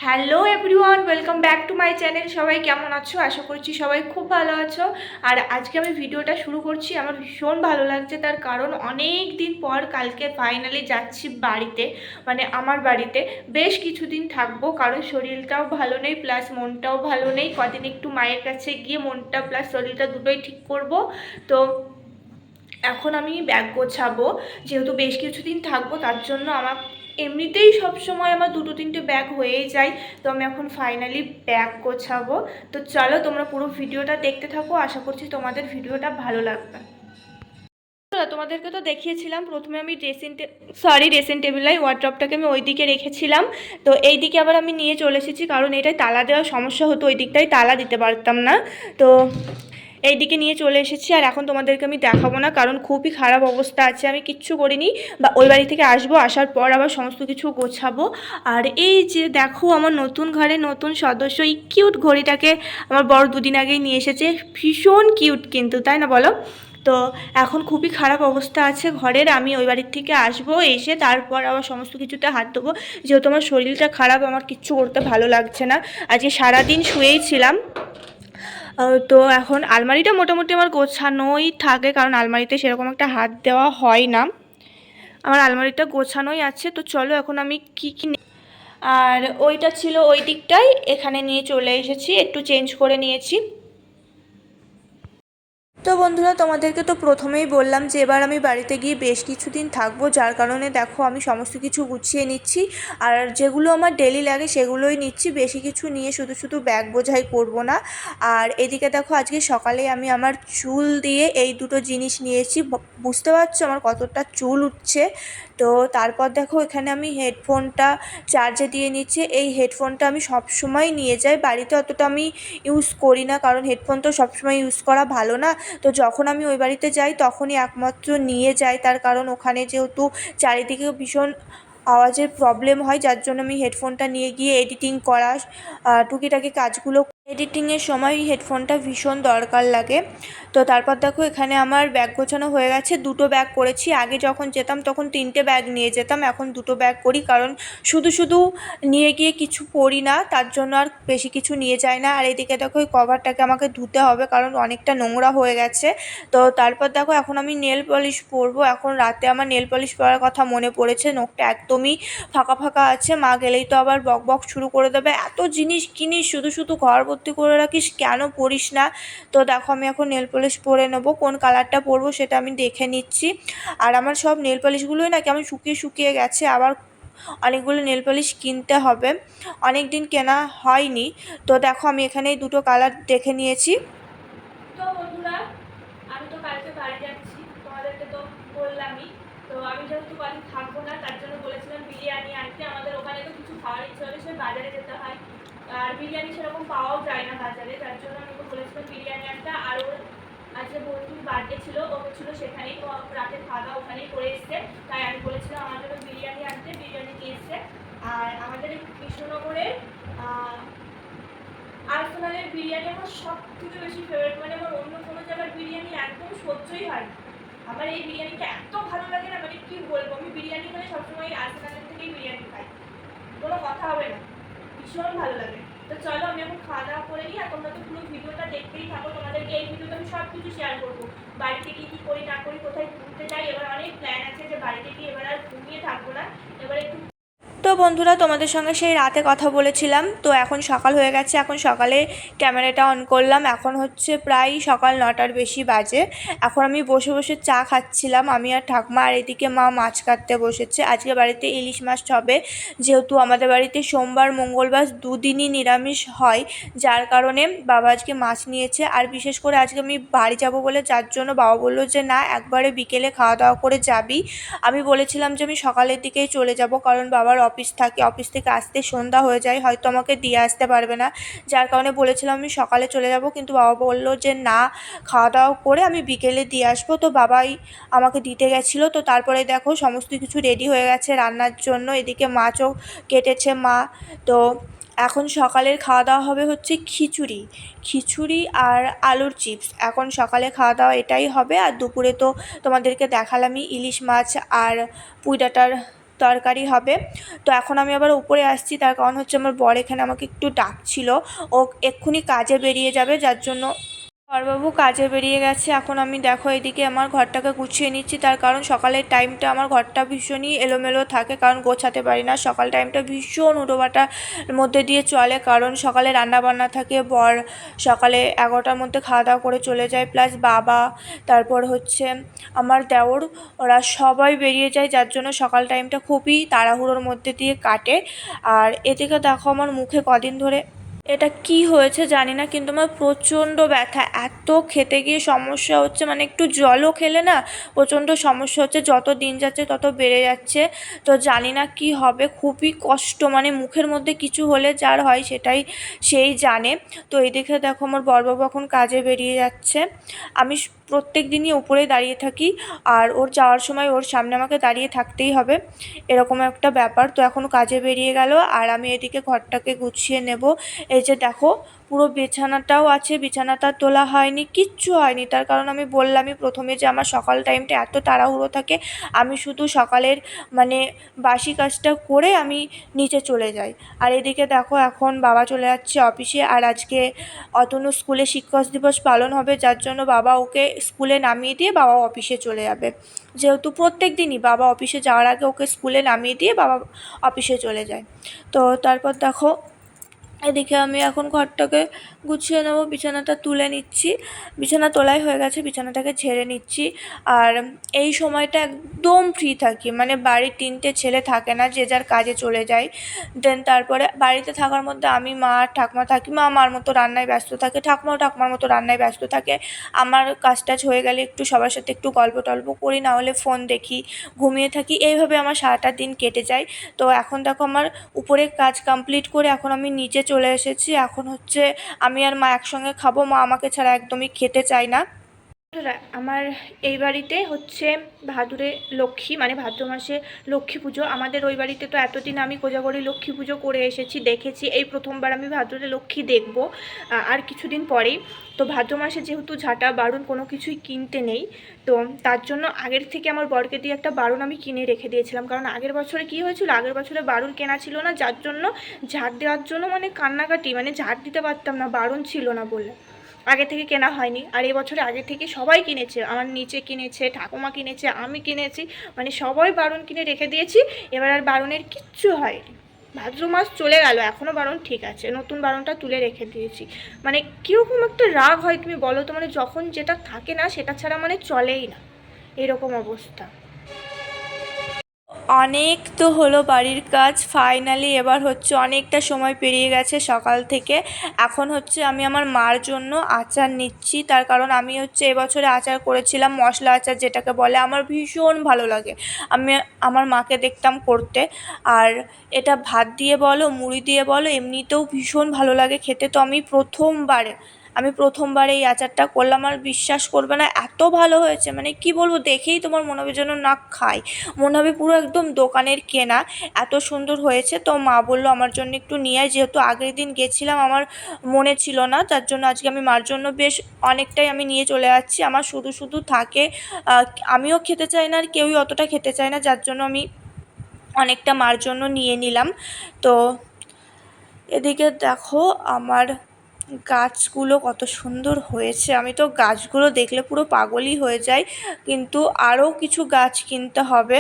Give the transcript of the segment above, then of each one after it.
Hello everyone, welcome back to my channel. সবাই কেমন আছো? আশা করছি সবাই খুব ভালো আছো। আর আজকে আমি ভিডিওটা শুরু করছি, আমার ভীষণ ভালো লাগছে। তার কারণ অনেক দিন পর কালকে ফাইনালি যাচ্ছি বাড়িতে, মানে আমার বাড়িতে। বেশ কিছুদিন থাকবো, কারণ শরীরটাও ভালো নেই প্লাস মনটাও ভালো নেই। কদিন একটু মায়ের কাছে গিয়ে মনটা প্লাস শরীরটা দুটোই ঠিক করব। তো এখন আমি ব্যাগ গোছাবো, যেহেতু বেশ কিছুদিন থাকবো তার জন্য আমার এমনিতেই সবসময় আমার দুটো তিনটে ব্যাগ হয়েই যায়। তো আমি এখন ফাইনালি ব্যাগ গোছাবো। তো চলো তোমরা পুরো ভিডিওটা দেখতে থাকো, আশা করছি তোমাদের ভিডিওটা ভালো লাগবে। তোমাদেরকে তো দেখিয়েছিলাম প্রথমে আমি ড্রেসিং টেবিল ওয়ার্ড্রপটাকে আমি ওই দিকে রেখেছিলাম। তো এই দিকে আবার আমি নিয়ে চলে এসেছি, কারণ এটাই তালা দেওয়ার সমস্যা হতো, ওই দিকটাই তালা দিতে পারতাম না। তো এই দিকে নিয়ে চলে এসেছি। আর এখন তোমাদেরকে আমি দেখাবো না, কারণ খুবই খারাপ অবস্থা আছে, আমি কিচ্ছু করিনি। বা ওই বাড়ি থেকে আসবো, আসার পর আবার সমস্ত কিছু গোছাবো। আর এই যে দেখো আমার নতুন ঘরে নতুন সদস্য, এই কিউট ঘড়িটাকে আমার বড় দুদিন আগেই নিয়ে এসেছে। ভীষণ কিউট কিন্তু, তাই না বলো? তো এখন খুবই খারাপ অবস্থা আছে ঘরের। আমি ওই বাড়ির থেকে আসবো, এসে তারপর আবার সমস্ত কিছুতে হাত দেবো, যেহেতু আমার শরীরটা খারাপ, আমার কিচ্ছু করতে ভালো লাগছে না। আজকে সারাদিন শুয়েই ছিলাম। তো এখন আলমারিটা মোটামুটি আমার গোছানোই থাকে, কারণ আলমারিতে সেরকম একটা হাত দেওয়া হয় না। আমার আলমারিটা গোছানোই আছে। তো চলো এখন আমি কি কি আর ওইটা ছিল ওই দিকটাই, এখানে নিয়ে চলে এসেছি, একটু চেঞ্জ করে নিয়েছি। তো বন্ধুরা, তোমাদেরকে তো প্রথমেই বললাম যে এবার আমি বাড়িতে গিয়ে বেশ কিছুদিন থাকবো, যার কারণে দেখো আমি সমস্ত কিছু গুছিয়ে নিচ্ছি। আর যেগুলো আমার ডেলি লাগে সেগুলোই নিচ্ছি, বেশি কিছু নিয়ে শুধু শুধু ব্যাগ বোঝাই করব না। আর এদিকে দেখো আজকে সকালে আমি আমার চুল দিয়ে এই দুটো জিনিস নিয়েছি, বুঝতে পারছো আমার কতটা চুল উঠছে। তো তারপর দেখো এখানে আমি হেডফোনটা চার্জে দিয়ে নিচ্ছি। এই হেডফোনটা আমি সবসময় নিয়ে যাই, বাড়িতে অতটা আমি ইউজ করি না, কারণ হেডফোন তো সবসময় ইউজ করা ভালো না। তো যখন আমি ওই বাড়িতে যাই তখনই একমাত্র নিয়ে যাই, তার কারণ ওখানে যেহেতু চারিদিকে ভীষণ আওয়াজের প্রবলেম হয়, যার জন্য আমি হেডফোনটা নিয়ে গিয়ে এডিটিং করা টুকিটাকি কাজগুলো, এডিটিংয়ের সময় হেডফোনটা ভীষণ দরকার লাগে। তো তারপর দেখো এখানে আমার ব্যাগ গোছানো হয়ে গেছে, দুটো ব্যাগ করেছি। আগে যখন যেতাম তখন তিনটে ব্যাগ নিয়ে যেতাম, এখন দুটো ব্যাগ করি, কারণ শুধু শুধু নিয়ে গিয়ে কিছু পরি না, তার জন্য আর বেশি কিছু নিয়ে যায় না। আর এদিকে দেখো এই কভারটাকে আমাকে ধুতে হবে, কারণ অনেকটা নোংরা হয়ে গেছে। তো তারপর দেখো এখন আমি নেল পলিশ পরবো। এখন রাতে আমার নেল পলিশ পরার কথা মনে পড়েছে, নখটা একদমই ফাঁকা ফাঁকা আছে, মা গেলেই তো আবার বক বক শুরু করে দেবে, এত জিনিস কিনিস, শুধু শুধু ঘর ভর্তি করে রাখিস, কেন পরিস না। তো দেখো আমি এখন নেল পলিশ পরে নেবো, কোন কালারটা পরবো সেটা আমি দেখে নিচ্ছি। আর আমার সব নেল পলিশগুলোই না কেমন শুকিয়ে শুকিয়ে গেছে, আবার অনেকগুলো নেল পলিশ কিনতে হবে, অনেক দিন কেনা হয়নি। তো দেখো আমি এখানে দুটো কালার দেখে নিয়েছি। তো বন্ধুরা, আমি তো কালকে বাড়ি যাচ্ছি, তোমাদেরকে তো বললামই। তো আমি যেহেতু বাড়ি থাকবো না, তার জন্য বলেছিলাম বিরিয়ানি আনতে। আমাদের ওখানে তো কিছু খাওয়ার ইচ্ছে হলে সে বাজারে যেতে হয়, আর বিরিয়ানি সেরকম পাওয়াও যায় না বাজারে, যার জন্য আমি তো বলেছিলাম বিরিয়ানি আনতে। আর ওর আজকে বন্ধুর বার্থডে ছিল, ও ছিল সেখানেই, তো রাতে খাওয়া দাওয়া ওখানেই করে এসছে। তাই আমি বলেছিলাম আমার জন্য বিরিয়ানি আনতে, বিরিয়ানি নিয়ে এসছে। আর আমাদের এই কৃষ্ণনগরের আর্সেনালের বিরিয়ানি আমার সব থেকে বেশি ফেভারিট, মানে আমার অন্য কোনো জায়গার বিরিয়ানি একদম সহ্যই হয় না। আমার এই বিরিয়ানিটা এত ভালো লাগে না, মানে কি বলবো, আমি বিরিয়ানি মানে সবসময় আর্সেনালের থেকেই বিরিয়ানি খাই, কোনো কথা হবে না, ভীষণ ভালো লাগে। তো চলো আমি এখন খাওয়া দাওয়া করে নিই, আর তোমরা তো পুরো ভিডিওটা দেখতেই থাকো, তোমাদেরকে এই ভিডিওতে আমি সব কিছু শেয়ার করবো, বাড়িতে কী কী করি না করি, কোথায় ঘুরতে যাই। এবার অনেক প্ল্যান আছে যে বাড়িতে গিয়ে এবার আর ঘুমিয়ে থাকবো না, এবার একটু। তো বন্ধুরা, তোমাদের সঙ্গে সেই রাতে কথা বলেছিলাম, তো এখন সকাল হয়ে গেছে, এখন সকালে ক্যামেরাটা অন করলাম, এখন হচ্ছে প্রায় সকাল 9টার বেশি বাজে। এখন আমি বসে বসে চা খাচ্ছিলাম, আমি আর ঠাকুমা। আর এদিকে মা মাছ কাটতে বসেছে, আজকে বাড়িতে ইলিশ মাছ হবে, যেহেতু আমাদের বাড়িতে সোমবার মঙ্গলবার দুদিনই নিরামিষ হয়, যার কারণে বাবা আজকে মাছ নিয়েছে। আর বিশেষ করে আজকে আমি বাড়ি যাব বলে, যার জন্য বাবা বললো যে না, একবারে বিকেলে খাওয়া দাওয়া করে যাবি। আমি বলেছিলাম যে আমি সকালের দিকেই চলে যাব, কারণ বাবার অফিস থাকে, অফিস থেকে আসতে সন্ধ্যা হয়ে যায়, হয়তো আমাকে দিয়ে আসতে পারবে না, যার কারণে বলেছিলাম আমি সকালে চলে যাব। কিন্তু বাবা বললো যে না, খাওয়া দাওয়া করে আমি বিকেলে দিয়ে আসবো। তো বাবাই আমাকে দিতে গেছিলো। তো তারপরে দেখো সমস্ত কিছু রেডি হয়ে গেছে রান্নার জন্য, এদিকে মাছও কেটেছে মা। তো এখন সকালের খাওয়া দাওয়া হবে হচ্ছে খিচুড়ি, খিচুড়ি আর আলুর চিপস। এখন সকালে খাওয়া দাওয়া এটাই হবে। আর দুপুরে তো তোমাদেরকে দেখালামই ইলিশ মাছ আর পুঁই ডাঁটার তরকারি হবে। তো এখন আমি আবার উপরে আসছি, তার কারণ হচ্ছে আমার বর এখানে আমাকে একটু ডাকছিল। ও এক্ষুনি কাজে বেরিয়ে যাবে, যার জন্য বড়বাবু কাজে বেরিয়ে গেছে। এখন আমি দেখো এদিকে আমার ঘরটাকে গুছিয়ে নিচ্ছি, তার কারণ সকালের টাইমটা আমার ঘরটা ভীষণই এলোমেলো থাকে, কারণ গোছাতে পারি না। সকাল টাইমটা ভীষণ উটোপাটার মধ্যে দিয়ে চলে, কারণ সকালে রান্নাবান্না থাকে। বর সকালে 11টার মধ্যে খাওয়া দাওয়া করে চলে যায়, প্লাস বাবা, তারপর হচ্ছে আমার দেওর, ওরা সবাই বেরিয়ে যায়, যার জন্য সকাল টাইমটা খুবই তাড়াহুড়োর মধ্যে দিয়ে কাটে। আর এদিকে দেখো আমার মুখে কদিন ধরে এটা কি হয়েছে জানি না, কিন্তু আমার প্রচণ্ড ব্যথা, এত খেতে গিয়ে সমস্যা হচ্ছে, মানে একটু জলও খেলে না প্রচণ্ড সমস্যা হচ্ছে, যত দিন যাচ্ছে তত বেড়ে যাচ্ছে। তো জানি না কি হবে, খুবই কষ্ট, মানে মুখের মধ্যে কিছু হলে যার হয় সেটাই সেই জানে। তো এদিকে দেখো আমার বড়বাবু এখন কাজে বেরিয়ে যাচ্ছে। আমি প্রত্যেক দিনই উপরে দাঁড়িয়ে থাকি, আর ওর যাওয়ার সময় ওর সামনে আমাকে দাঁড়িয়ে থাকতেই হবে, এরকম একটা ব্যাপার। তো এখন কাজে বেরিয়ে গেল, আর আমি এদিকে ঘরটাকে গুছিয়ে নেব। এই যে দেখো পুরো বিছানাটাও আছে, বিছানাটা তোলা হয়নি, কিচ্ছু হয়নি, তার কারণ আমি বললামই প্রথমে যে আমার সকাল টাইমটা এত তাড়াহুড়ো থাকে, আমি শুধু সকালের মানে বাসি কাজটা করে আমি নিচে চলে যাই। আর এদিকে দেখো এখন বাবা চলে যাচ্ছে অফিসে, আর আজকে অতনু স্কুলে শিক্ষক দিবস পালন হবে, যার জন্য বাবা ওকে স্কুলে নামিয়ে দিয়ে বাবা অফিসে চলে যাবে। যেহেতু প্রত্যেক দিনই বাবা অফিসে যাওয়ার আগে ওকে স্কুলে নামিয়ে দিয়ে বাবা অফিসে চলে যায়। তো তারপর দেখো এদিকে আমি এখন ঘরটাকে গুছিয়ে নেব, বিছানাটা তুলে নিচ্ছি। বিছানা তোলাই হয়ে গেছে, বিছানাটাকে ঝেড়ে নিচ্ছি। আর এই সময়টা একদম ফ্রি থাকি, মানে বাড়ির 3টে ছেলে থাকে না, যে যার কাজে চলে যায়। দেন তারপরে বাড়িতে থাকার মধ্যে আমি, মা আর ঠাকুমা থাকি। মা মার মতো রান্নায় ব্যস্ত থাকে, ঠাকুমাও ঠাকুমার মতো রান্নায় ব্যস্ত থাকে। আমার কাজ টাজ হয়ে গেলে একটু সবার সাথে একটু গল্প টল্প করি, না হলে ফোন দেখি, ঘুমিয়ে থাকি, এইভাবে আমার সারাটা দিন কেটে যায়। তো এখন দেখো আমার উপরে কাজ কমপ্লিট করে এখন আমি নিচে চলে এসেছি। এখন হচ্ছে আমি আর মা একসঙ্গে খাবো, মা আমাকে ছাড়া একদমই খেতে চায় না। আমার এই বাড়িতে হচ্ছে ভাদুরে লক্ষ্মী, মানে ভাদ্র মাসে লক্ষ্মী পুজো। আমাদের ওই বাড়িতে তো এতদিন আমি কোজাগরি লক্ষ্মী পুজো করে এসেছি, দেখেছি। এই প্রথমবার আমি ভাদ্রে লক্ষ্মী দেখব আর কিছুদিন পরেই। তো ভাদ্র মাসে যেহেতু ঝাঁটা বারুণ কোনো কিছুই কিনতে নেই, তো তার জন্য আগের থেকে আমার বরকে দিয়ে একটা বারুণ আমি কিনে রেখে দিয়েছিলাম, কারণ আগের বছরে কী হয়েছিল, আগের বছরে বারুণ কেনা ছিল না, যার জন্য ঝাড় দেওয়ার জন্য মানে কান্নাকাটি, মানে ঝাড় দিতে পারতাম না, বারুণ ছিল না বলে আগে থেকে কেনা হয়নি। আর এবছরে আগে থেকে সবাই কিনেছে, আমার নিচে কিনেছে, ঠাকুমা কিনেছে, আমি কিনেছি, মানে সবাই বারুণ কিনে রেখে দিয়েছি। এবার আর বারুণের কিচ্ছু হয়নি, ভাদ্র মাস চলে গেল, এখনও বারুণ ঠিক আছে, নতুন বারুণটা তুলে রেখে দিয়েছি। মানে কীরকম একটা রাগ হয় তুমি বলো তো, মানে যখন যেটা থাকে না সেটা ছাড়া মানে চলেই না, এরকম অবস্থা। অনেক তো হলো বাড়ির কাজ, ফাইনালি এবার হচ্ছে অনেকটা সময় পেরিয়ে গেছে সকাল থেকে। এখন হচ্ছে আমি আমার মার জন্য আচার নিচ্ছি, তার কারণ আমি হচ্ছে এবছরে আচার করেছিলাম, মশলা আচার যেটাকে বলে, আমার ভীষণ ভালো লাগে। আমি আমার মাকে দেখতাম করতে, আর এটা ভাত দিয়ে বলো, মুড়ি দিয়ে বলো, এমনিতেও ভীষণ ভালো লাগে খেতে। তো আমি প্রথমবার এই আচারটা করলাম, আর বিশ্বাস করবে না এত ভালো হয়েছে, মানে কি বলবো, দেখেই তোমার মনে হবে যেন না খাই, মনে হবে পুরো একদম দোকানের কেনা, এত সুন্দর হয়েছে। তো মা বললো আমার জন্য একটু নিয়ে আয়, যেহেতু আগের দিন গেছিলাম আমার মনে ছিল না, তার জন্য আজকে আমি মার জন্য বেশ অনেকটাই আমি নিয়ে চলে যাচ্ছি। আমার শুধু শুধু থাকে, আমিও খেতে চাই না আর কেউই অতটা খেতে চায় না, যার জন্য আমি অনেকটা মার জন্য নিয়ে নিলাম। তো এদিকে দেখো আমার গাছগুলো কত সুন্দর হয়েছে, আমি তো গাছগুলো দেখলে পুরো পাগলই হয়ে যাই, কিন্তু আরও কিছু গাছ কিনতে হবে।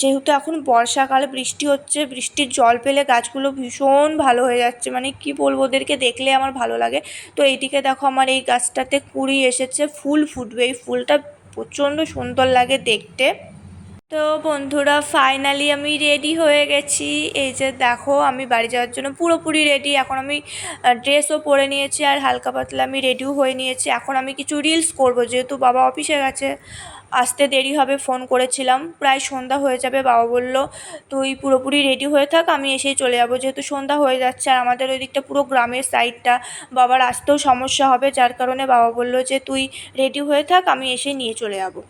যেহেতু এখন বর্ষাকালে বৃষ্টি হচ্ছে, বৃষ্টির জল পেলে গাছগুলো ভীষণ ভালো হয়ে যাচ্ছে, মানে কি বলবো, ওদেরকে দেখলে আমার ভালো লাগে। তো এইদিকে দেখো আমার এই গাছটাতে কুঁড়ি এসেছে, ফুল ফুটবে, এই ফুলটা প্রচণ্ড সুন্দর লাগে দেখতে। তো বন্ধুরা ফাইনালি আমি রেডি হয়ে গেছি, এই যে দেখো আমি বাড়ি যাওয়ার জন্য পুরোপুরি রেডি। এখন আমি ড্রেসও পরে নিয়েছি, আর হালকা পাতলা আমি রেডিও হয়ে নিয়েছি। এখন আমি কিছু রিলস করব, যেহেতু বাবা অফিসে গেছে, আসতে দেরি হবে, ফোন করেছিলাম, প্রায় সন্ধ্যা হয়ে যাবে। বাবা বলল তুই পুরোপুরি রেডি হয়ে থাক, আমি এসেই চলে যাবো, যেহেতু সন্ধ্যা হয়ে যাচ্ছে, আর আমাদের ওই দিকটা পুরো গ্রামের সাইডটা, বাবার আসতেও সমস্যা হবে, যার কারণে বাবা বলল যে তুই রেডি হয়ে থাক, আমি এসে নিয়ে চলে যাবো।